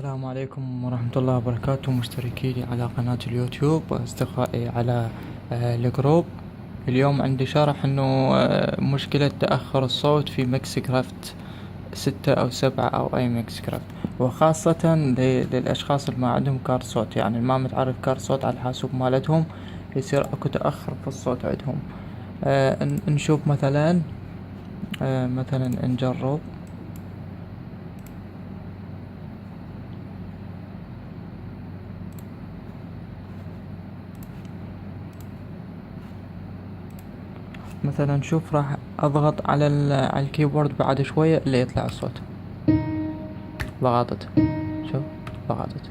السلام عليكم ورحمة الله وبركاته، مشتركي لي على قناة اليوتيوب وأصدقائي على الجروب. اليوم عندي شرح انه مشكلة تأخر الصوت في ميكس كرافت 6 أو 7 أو أي ميكس كرافت، وخاصة للأشخاص اللي ما عندهم كارت صوت، يعني ما متعرف كارت صوت على الحاسوب مالتهم، يصير اكو تأخر في الصوت عندهم. نشوف مثلا نجرب. مثلا شوف، راح اضغط على على الكيبورد بعد شوية اللي يطلع الصوت. ضغطت، شوف، ضغطت.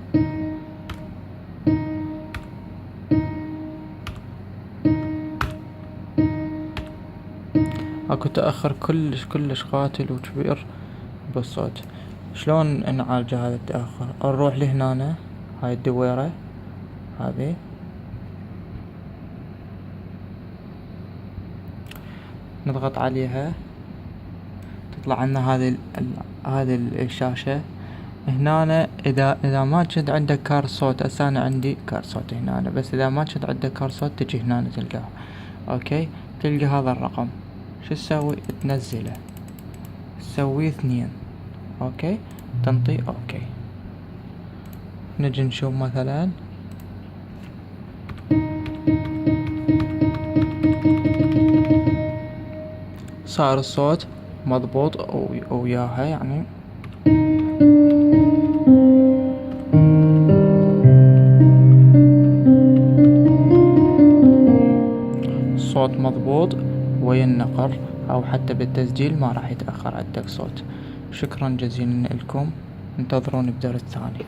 اكو تأخر كلش قاتل وكبير بالصوت. شلون نعالج هذا التأخر؟ نروح لهنا، هاي الدويرة هذه، نضغط عليها، تطلع لنا هذه الشاشة. هنا اذا ما كنت عندك كارت صوت، هسه انا عندي كارت صوت هنا، بس اذا ما كنت عندك كارت صوت تجي هنا تلقاه. اوكي، تلقى هذا الرقم، شو تسوي؟ تنزله، تسويه 2. اوكي، تنطي اوكي. نجي نشوف مثلا، صار الصوت مضبوط وياها يعني. الصوت مضبوط ويا النقر او حتى بالتسجيل ما راح يتأخر عندك صوت. شكرا جزيلا لكم، انتظروني بدرس ثاني.